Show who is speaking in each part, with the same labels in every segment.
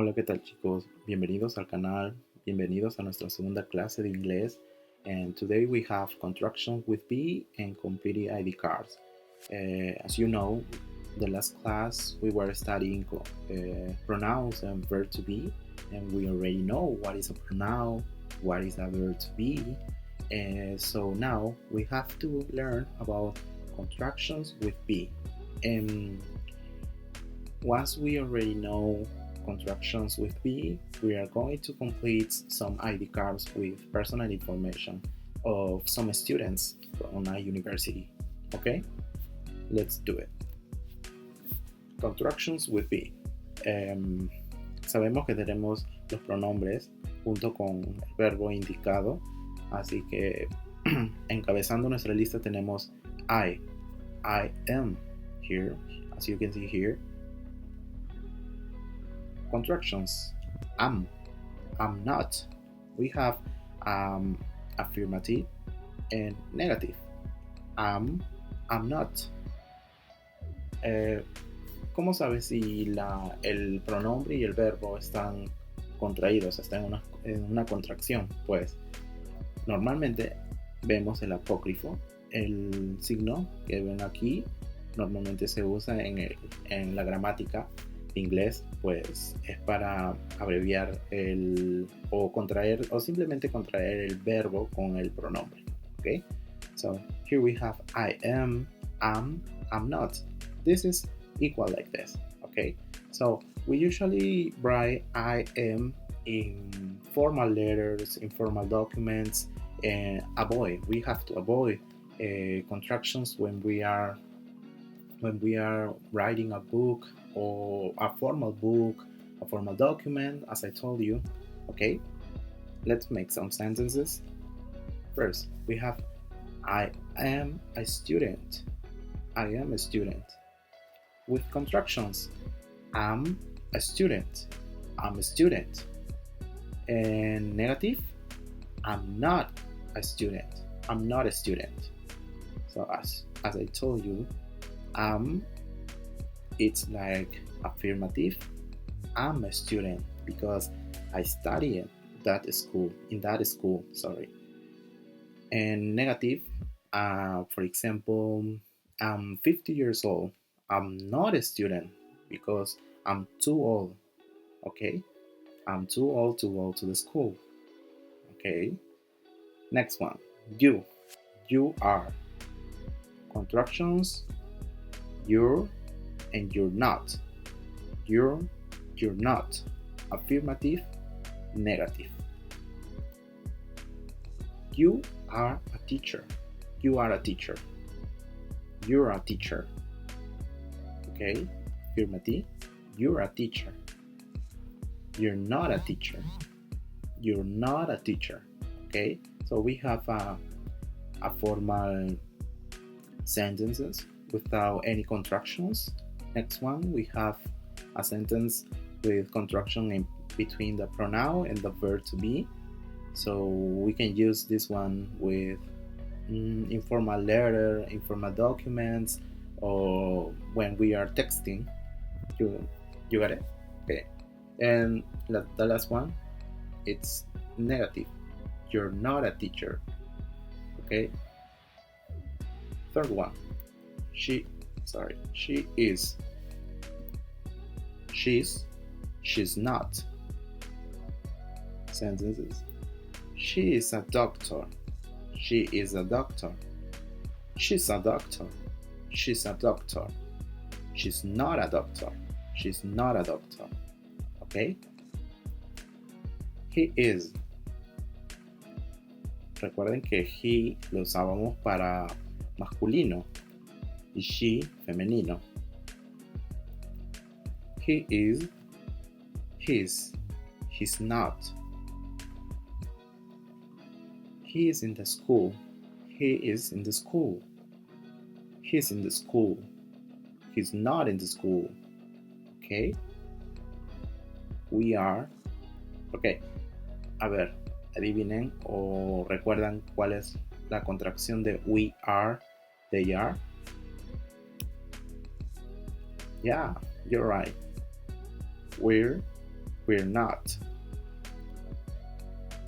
Speaker 1: Hola, ¿qué tal chicos? Bienvenidos al canal, bienvenidos a nuestra segunda clase de inglés. And today we have contractions with be and complete ID cards. As you know, the last class we were studying pronouns and verb to be, and we already know what is a pronoun, what is a verb to be. So now we have to learn about contractions with be. And once we already know contractions with be, we are going to complete some ID cards with personal information of some students from a university. Okay, let's do it. Contractions with be. Sabemos que tenemos los pronombres junto con el verbo indicado, así que encabezando nuestra lista tenemos I am here, as you can see here. Contractions: I'm not. We have affirmative and negative. I'm not. ¿Cómo sabes si el pronombre y el verbo están contraídos, están en una contracción? Pues normalmente vemos el apócrifo, el signo que ven aquí normalmente se usa en la gramática inglés, pues es para abreviar o contraer o simplemente contraer el verbo con el pronombre. Okay, so here we have I am, I'm not. This is equal like this. Okay, so we usually write I am in formal letters, in formal documents, and we have to avoid contractions when we are writing a book or a formal book, a formal document, as I told you. Okay, let's make some sentences. First, we have I am a student. I am a student. With contractions, I'm a student. I'm a student. And negative, I'm not a student. I'm not a student. So as I told you, it's like affirmative. I'm a student because I study in that school. And negative, for example, I'm 50 years old. I'm not a student because I'm too old. Okay, I'm too old to go to the school. Okay, next one. You are. Contractions: you're and you're not. You're not. Affirmative, negative. You are a teacher. You are a teacher. You're a teacher. Okay, affirmative, you're a teacher. You're not a teacher. You're not a teacher. Okay, so we have a formal sentences without any contractions. Next one, we have a sentence with contraction in between the pronoun and the verb to be. So we can use this one with informal letter, informal documents, or when we are texting. You got it? Okay. And the last one, it's negative. You're not a teacher. Okay. Third one, she is. She's not. Sentences: she is a doctor. She is a doctor. She's a doctor. She's a doctor. She's not a doctor. She's not a doctor. Okay? He is. Recuerden que he lo usábamos para masculino y she femenino. He is. He's not. He is in the school. He is in the school. He's in the school. He's not in the school. Okay? We are. Okay. A ver, adivinen o recuerdan cuál es la contracción de we are, they are. Yeah, you're right. We're We're not.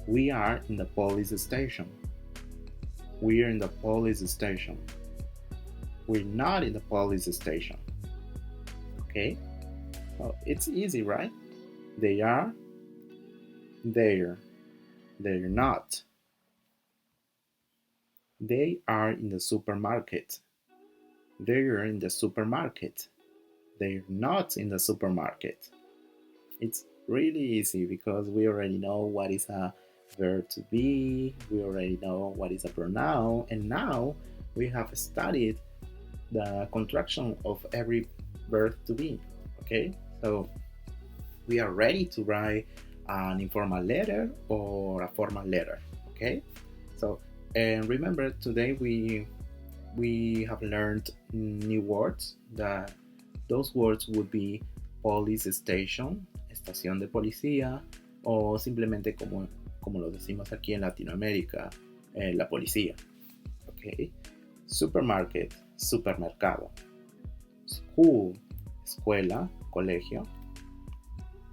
Speaker 1: We are in the police station. We're in the police station. We're not in the police station. Okay? Well, it's easy, right? They are. They're. They're not. They are in the supermarket. They're in the supermarket. They're not in the supermarket. It's really easy because we already know what is a verb to be, we already know what is a pronoun, and now we have studied the contraction of every verb to be. Okay, so we are ready to write an informal letter or a formal letter. Okay, so and remember today we have learned new words. That those words would be police station, estación de policía, o simplemente como lo decimos aquí en Latinoamérica, la policía. Okay. Supermarket, supermercado. School, escuela, colegio.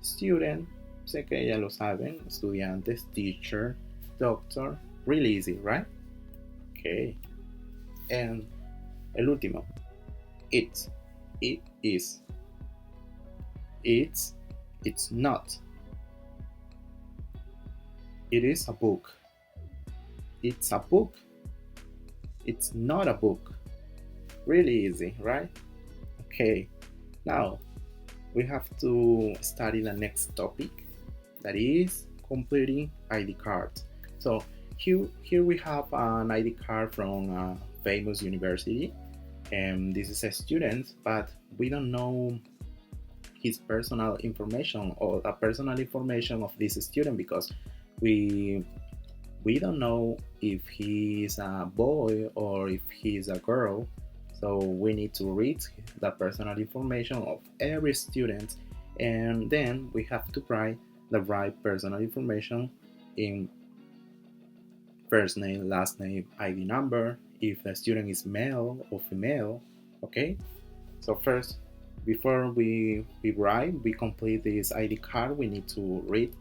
Speaker 1: Student, sé que ya lo saben, estudiantes, teacher, doctor. Really easy, right? Okay. And el último, it is. It's not. It is a book. It's a book. It's not a book. Really easy, right? Okay, now we have to study the next topic, that is completing ID card. So here we have an ID card from a famous university, and this is a student, but we don't know his personal information or the personal information of this student because we don't know if he is a boy or if he is a girl. So we need to read the personal information of every student, and then we have to write the right personal information in first name, last name, ID number, if the student is male or female. Okay, so first, before we write, we complete this ID card, we need to read.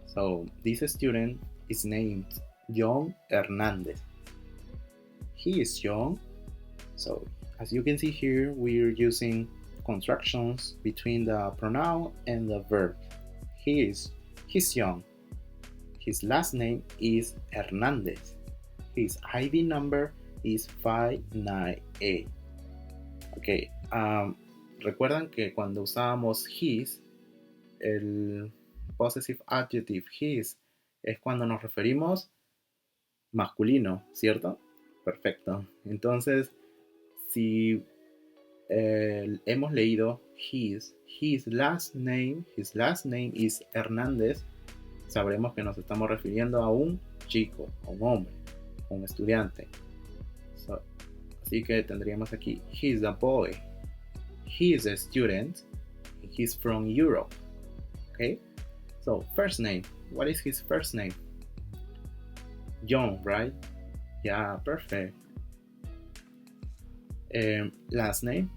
Speaker 1: So this student is named John Hernandez. He is young. So as you can see here, we're using contractions between the pronoun and the verb. He's young. His last name is Hernandez. His ID number is 598. Okay, recuerdan que cuando usábamos his, el possessive adjective his es cuando nos referimos masculino, ¿cierto? Perfecto. Entonces, si hemos leído his last name is Hernández, sabremos que nos estamos refiriendo a un chico, a un hombre, a un estudiante. Así que tendríamos aquí, he's a boy, he is a student, he's from Europe. Okay, so first name, what is his first name? John, right? Yeah, perfect. Last name,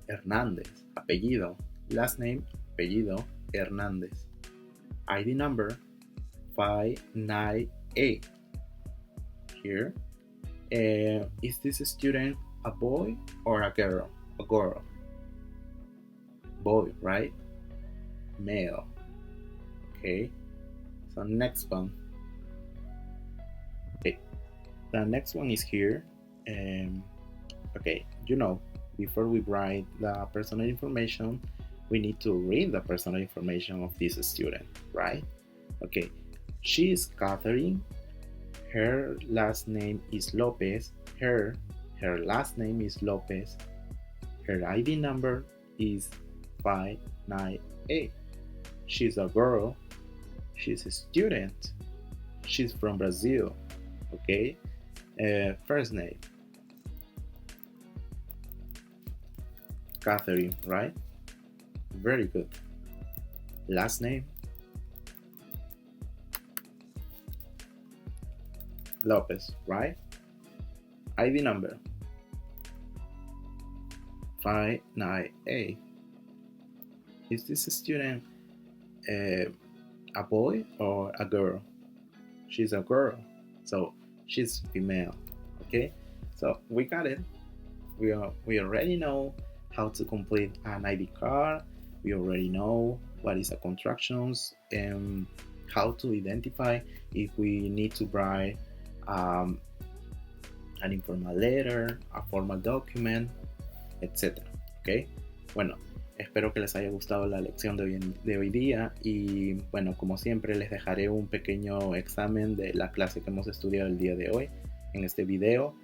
Speaker 1: Hernández. Apellido, last name, apellido, Hernández. ID number 598. Here, is this student a boy or a girl? A girl. Boy, right? Male. Okay. So next one. Okay. The next one is here. Okay, before we write the personal information, we need to read the personal information of this student, right? Okay, she is Catherine. Her last name is Lopez. Her last name is Lopez. Her ID number is 598. She's a girl. She's a student. She's from Brazil. Okay. First name, Catherine, right? Very good. Last name, Lopez, right? ID number 598. Is this student a boy or a girl? She's a girl, so she's female. Okay, so we got it. We already know how to complete an ID card. We already know what is a contractions and how to identify if we need to write um, an informal letter, a formal document, etcétera. ¿Ok? Bueno, espero que les haya gustado la lección de hoy día y bueno, como siempre les dejaré un pequeño examen de la clase que hemos estudiado el día de hoy en este video,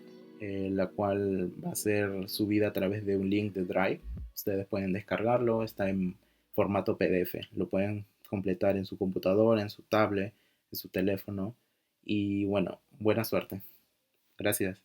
Speaker 1: la cual va a ser subida a través de un link de Drive. Ustedes pueden descargarlo, está en formato PDF, lo pueden completar en su computadora, en su tablet, en su teléfono y bueno, buena suerte. Gracias.